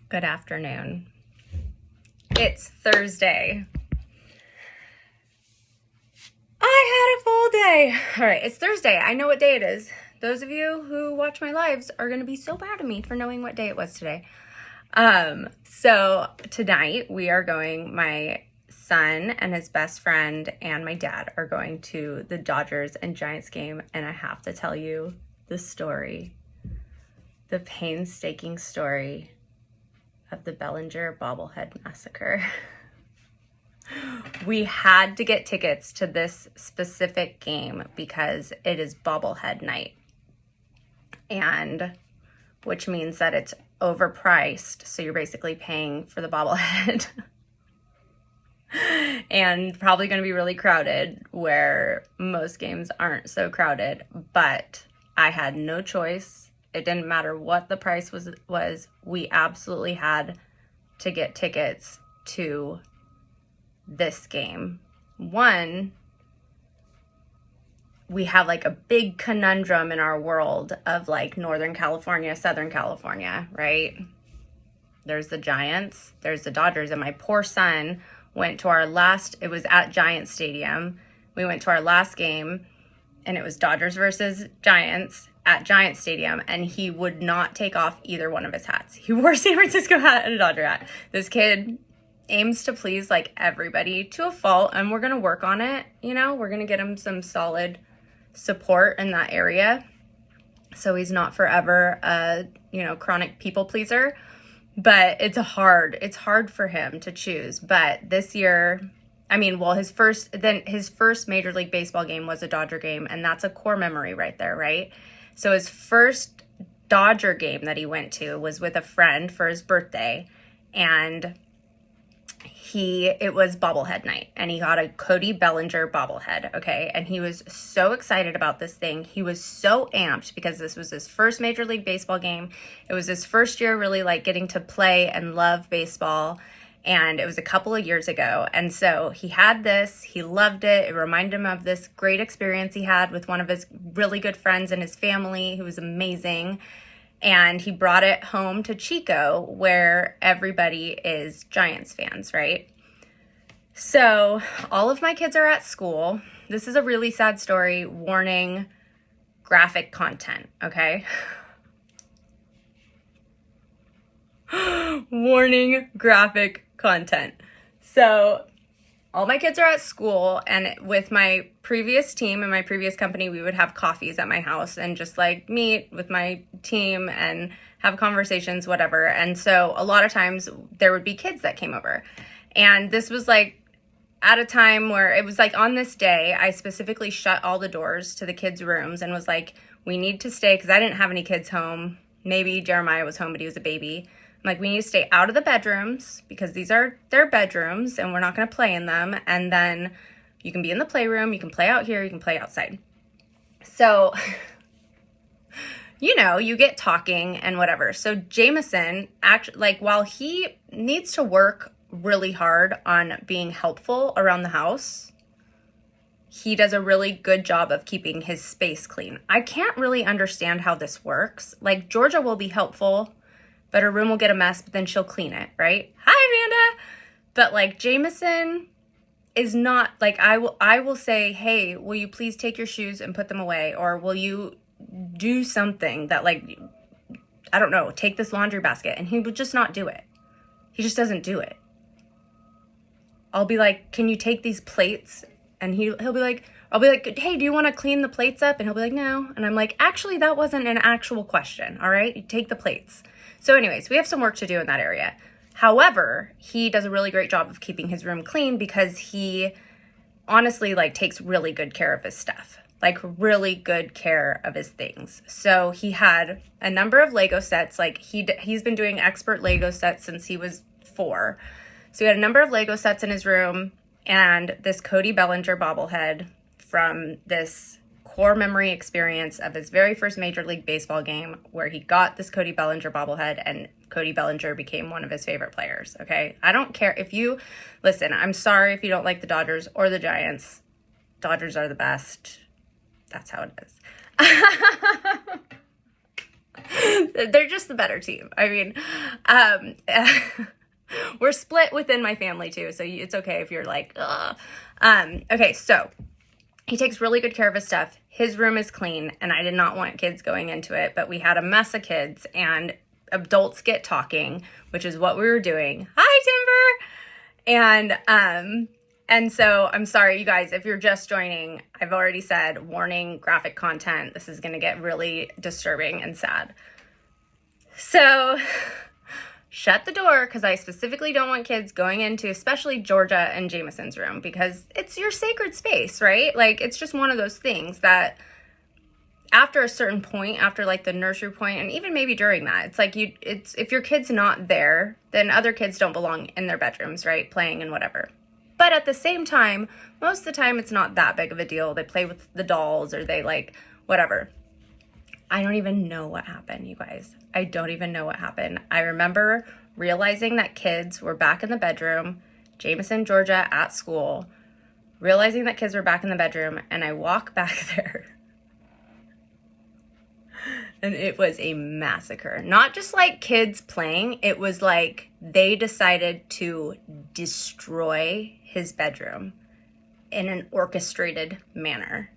Good afternoon. It's Thursday. I had a full day. All right, it's Thursday. I know what day it is. Those of you who watch my lives are going to be so proud of me for knowing what day it was today. So tonight we are going, my son and his best friend and my dad are going to the Dodgers and Giants game, and I have to tell you the story, the painstaking story of the Bellinger Bobblehead Massacre. We had to get tickets to this specific game because it is Bobblehead Night, and which means that it's overpriced, so you're basically paying for the bobblehead. And probably going to be really crowded, where most games aren't so crowded, but I had no choice. It didn't matter what the price was. We absolutely had to get tickets to this game. One, we have like a big conundrum in our world of like Northern California, Southern California, right? There's the Giants, there's the Dodgers, and my poor son went to our last, it was at Giant Stadium. We went to our last game, and it was Dodgers versus Giants at Giant Stadium, and he would not take off either one of his hats. He wore a San Francisco hat and a Dodger hat. This kid aims to please like everybody to a fault, and we're going to work on it. You know, we're going to get him some solid support in that area, so he's not forever a, chronic people pleaser. But it's hard for him to choose. But this year, his first Major League Baseball game was a Dodger game, and that's a core memory right there, right? So his first Dodger game that he went to was with a friend for his birthday, and it was Bobblehead Night, and he got a Cody Bellinger bobblehead, okay? And he was so excited about this thing. He was so amped because this was his first Major League Baseball game. It was his first year really like getting to play and love baseball, and it was a couple of years ago. And so he had this, he loved it. It reminded him of this great experience he had with one of his really good friends and his family, who was amazing. And he brought it home to Chico, where everybody is Giants fans, right? So all of my kids are at school. This is a really sad story. Warning, graphic content, okay? Warning, graphic content. So all my kids are at school, and with my previous team and my previous company, we would have coffees at my house and just like meet with my team and have conversations, whatever. And so a lot of times there would be kids that came over. And this was like at a time where it was like on this day, I specifically shut all the doors to the kids' rooms and was like, we need to stay, because I didn't have any kids home. Maybe Jeremiah was home, but he was a baby. I'm like, we need to stay out of the bedrooms because these are their bedrooms and we're not going to play in them. And then you can be in the playroom, you can play out here, you can play outside. So, you get talking and whatever. So Jameson, while he needs to work really hard on being helpful around the house, he does a really good job of keeping his space clean. I can't really understand how this works. Like, Georgia will be helpful, but her room will get a mess, but then she'll clean it, right? Hi, Amanda. But like Jameson is not like, I will say, hey, will you please take your shoes and put them away? Or will you do something that like, I don't know, take this laundry basket. And he would just not do it. He just doesn't do it. I'll be like, can you take these plates? And he'll be like, I'll be like, hey, do you want to clean the plates up? And he'll be like, no. And I'm like, actually, that wasn't an actual question. All right, you take the plates. So anyways, we have some work to do in that area. However, he does a really great job of keeping his room clean because he honestly like takes really good care of his stuff, like really good care of his things. So he had a number of Lego sets. Like he's been doing expert Lego sets since he was 4. So he had a number of Lego sets in his room and this Cody Bellinger bobblehead from this core memory experience of his very first Major League Baseball game, where he got this Cody Bellinger bobblehead and Cody Bellinger became one of his favorite players, okay? I don't care if you, listen, I'm sorry if you don't like the Dodgers or the Giants. Dodgers are the best. That's how it is. They're just the better team. I mean, we're split within my family too, so it's okay if you're like, ugh. Okay, so he takes really good care of his stuff. His room is clean, and I did not want kids going into it, but we had a mess of kids, and adults get talking, which is what we were doing. Hi, Timber! And so I'm sorry, you guys, if you're just joining, I've already said, warning, graphic content. This is going to get really disturbing and sad. So shut the door, because I specifically don't want kids going into, especially Georgia and Jameson's room, because it's your sacred space, right? Like, it's just one of those things that after a certain point, after like the nursery point, and even maybe during that, it's like if your kid's not there, then other kids don't belong in their bedrooms, right? Playing and whatever. But at the same time, most of the time, it's not that big of a deal. They play with the dolls, or they like whatever. I don't even know what happened, you guys. I don't even know what happened. I remember realizing that kids were back in the bedroom, Jameson, Georgia, at school, realizing that kids were back in the bedroom, and I walk back there. And it was a massacre. Not just like kids playing. It was like they decided to destroy his bedroom in an orchestrated manner.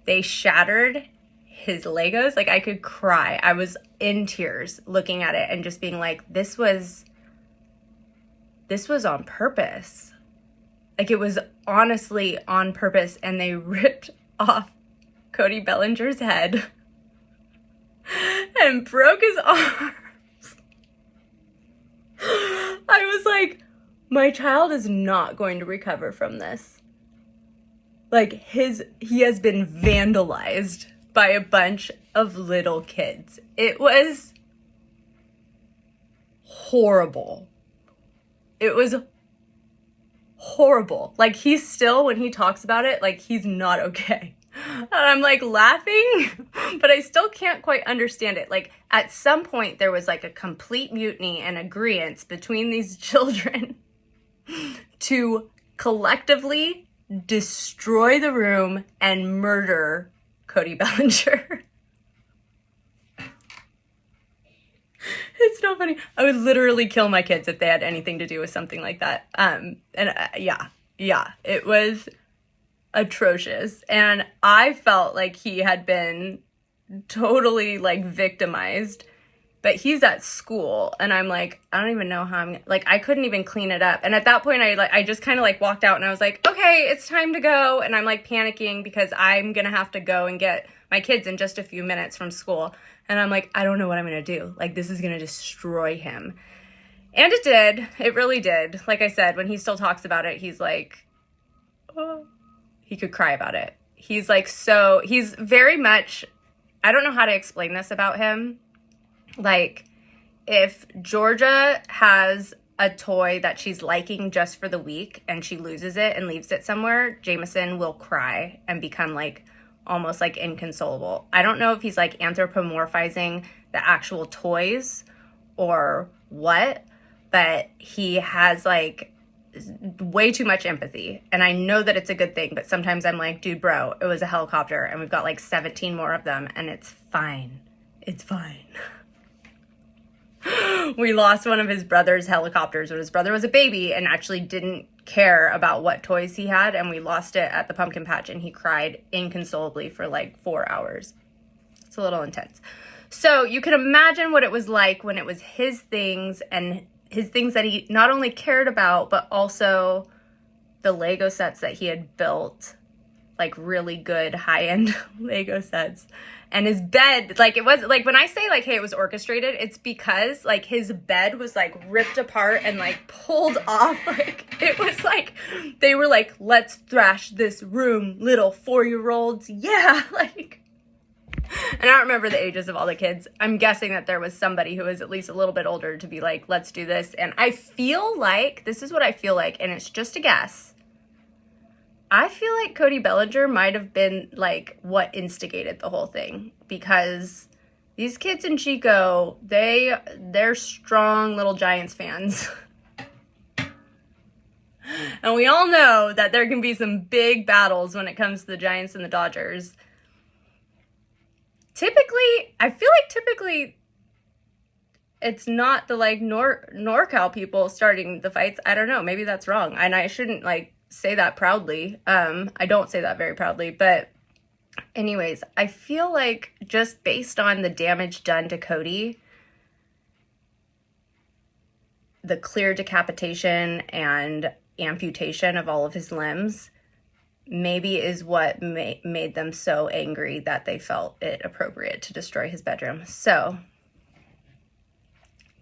They shattered his Legos. Like, I could cry. I was in tears looking at it and just being like, this was on purpose. Like, it was honestly on purpose. And they ripped off Cody Bellinger's head and broke his arms. I was like, my child is not going to recover from this. Like, he has been vandalized by a bunch of little kids. It was horrible. It was horrible. Like, he's still, when he talks about it, like, he's not okay. And I'm like laughing, but I still can't quite understand it. Like, at some point there was like a complete mutiny and agreement between these children to collectively destroy the room and murder Cody Bellinger. It's not funny. I would literally kill my kids if they had anything to do with something like that. Yeah, it was atrocious. And I felt like he had been totally like victimized, but he's at school, and I'm like, I don't even know how I'm like, I couldn't even clean it up. And at that point I just kind of like walked out, and I was like, okay, it's time to go. And I'm like panicking because I'm gonna have to go and get my kids in just a few minutes from school. And I'm like, I don't know what I'm gonna do. Like, this is gonna destroy him. And it did. It really did. Like I said, when he still talks about it, he's like, oh, he could cry about it. He's like, so he's very much, I don't know how to explain this about him. Like, if Georgia has a toy that she's liking just for the week and she loses it and leaves it somewhere, Jameson will cry and become like almost like inconsolable. I don't know if he's like anthropomorphizing the actual toys or what, but he has like way too much empathy. And I know that it's a good thing, but sometimes I'm like, dude, bro, it was a helicopter and we've got like 17 more of them, and it's fine. It's fine. We lost one of his brother's helicopters when his brother was a baby and actually didn't care about what toys he had, and we lost it at the pumpkin patch, and he cried inconsolably for like 4 hours. It's a little intense. So you can imagine what it was like when it was his things, and his things that he not only cared about, but also the Lego sets that he had built, like really good high-end Lego sets. And his bed, like, it was like, when I say like, hey, it was orchestrated, it's because like his bed was like ripped apart and like pulled off. Like, it was like, they were like, let's thrash this room, little 4-year-olds. Yeah. Like, and I don't remember the ages of all the kids. I'm guessing that there was somebody who was at least a little bit older to be like, let's do this. And I feel like, this is what I feel like, and it's just a guess. I feel like Cody Bellinger might have been like what instigated the whole thing, because these kids in Chico, they're strong little Giants fans. And we all know that there can be some big battles when it comes to the Giants and the Dodgers. I feel like typically it's not the like NorCal people starting the fights. I don't know. Maybe that's wrong. And I shouldn't like say that proudly. I don't say that very proudly, but anyways, I feel like just based on the damage done to Cody, the clear decapitation and amputation of all of his limbs, maybe is what made them so angry that they felt it appropriate to destroy his bedroom. So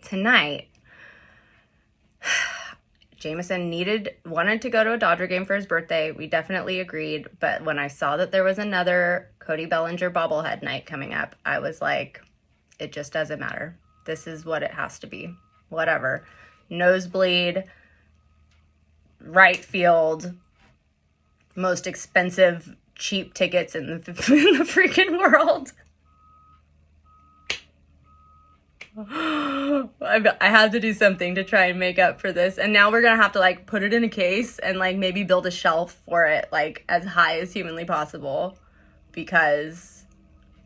tonight, Jameson wanted to go to a Dodger game for his birthday. We definitely agreed. But when I saw that there was another Cody Bellinger Bobblehead Night coming up, I was like, it just doesn't matter. This is what it has to be. Whatever. Nosebleed, right field, most expensive, cheap tickets in the freaking world. I had to do something to try and make up for this. And now we're going to have to like put it in a case and like maybe build a shelf for it like as high as humanly possible, because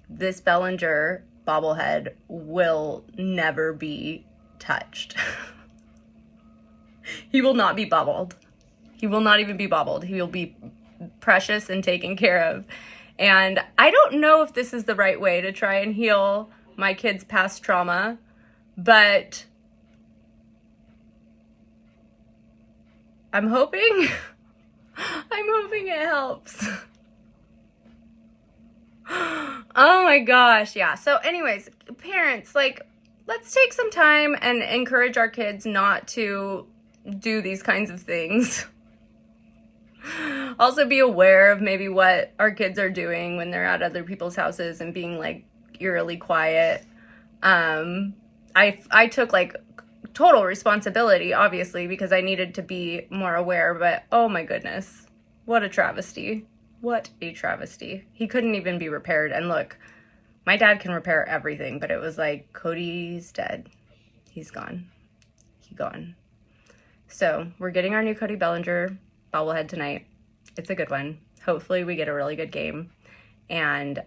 this Bellinger bobblehead will never be touched. He will not be bobbled. He will not even be bobbled. He will be precious and taken care of. And I don't know if this is the right way to try and heal my kids' past trauma, but I'm hoping it helps. Oh my gosh, yeah. So anyways, parents, like, let's take some time and encourage our kids not to do these kinds of things. Also be aware of maybe what our kids are doing when they're at other people's houses and being like eerily quiet. I took like total responsibility, obviously, because I needed to be more aware, but oh my goodness, what a travesty. What a travesty. He couldn't even be repaired. And look, my dad can repair everything, but it was like, Cody's dead. He's gone. He gone. So we're getting our new Cody Bellinger bobblehead tonight. It's a good one. Hopefully we get a really good game. And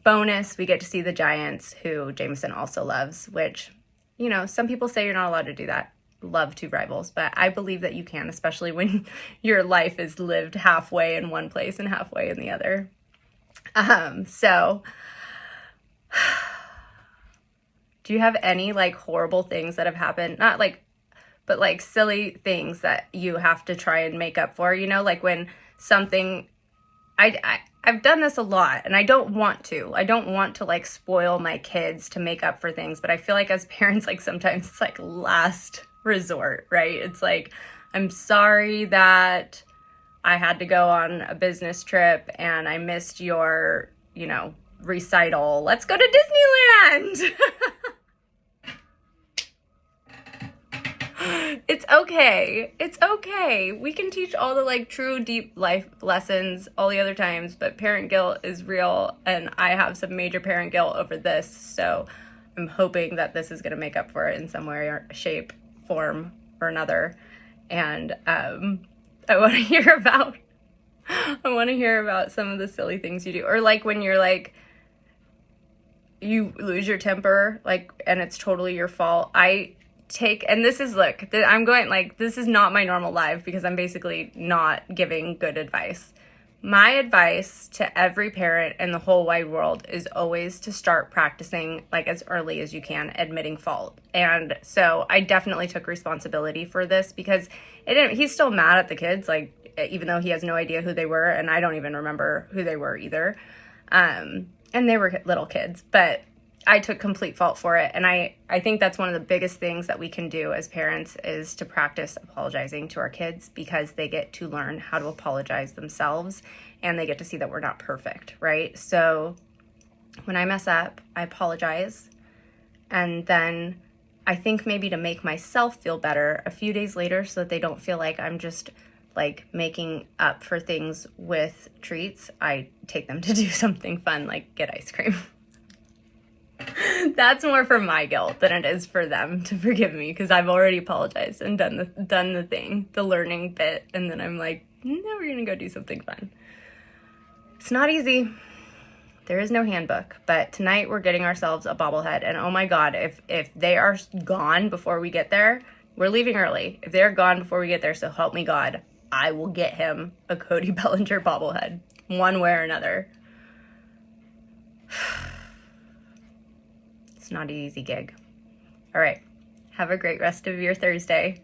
bonus, we get to see the Giants, who Jameson also loves, which, you know, some people say you're not allowed to do that. Love two rivals, but I believe that you can, especially when your life is lived halfway in one place and halfway in the other. So do you have any like horrible things that have happened? Not like, but like silly things that you have to try and make up for, you know, like when something, I've done this a lot, and I don't want to like spoil my kids to make up for things, but I feel like as parents, like sometimes it's like last resort, right? It's like, I'm sorry that I had to go on a business trip and I missed your, you know, recital. Let's go to Disneyland. It's okay. It's okay. We can teach all the like true deep life lessons all the other times, but parent guilt is real, and I have some major parent guilt over this. So I'm hoping that this is going to make up for it in some way or shape, form, or another. And I want to hear about some of the silly things you do, or like when you're like, you lose your temper, like, and it's totally your fault. And this is, look, I'm going, like, this is not my normal life because I'm basically not giving good advice. My advice to every parent in the whole wide world is always to start practicing, like, as early as you can, admitting fault. And so I definitely took responsibility for this because he's still mad at the kids, like, even though he has no idea who they were, and I don't even remember who they were either. And they were little kids, but I took complete fault for it. And I think that's one of the biggest things that we can do as parents is to practice apologizing to our kids, because they get to learn how to apologize themselves and they get to see that we're not perfect, right? So when I mess up, I apologize. And then I think maybe to make myself feel better a few days later, so that they don't feel like I'm just like making up for things with treats, I take them to do something fun, like get ice cream. That's more for my guilt than it is for them to forgive me, because I've already apologized and done the thing, the learning bit, and then I'm like, now we're gonna go do something fun. It's not easy. There is no handbook, but tonight we're getting ourselves a bobblehead. And oh my God, if they are gone before we get there, we're leaving early. If they're gone before we get there, so help me God, I will get him a Cody Bellinger bobblehead, one way or another. It's not an easy gig. All right. Have a great rest of your Thursday.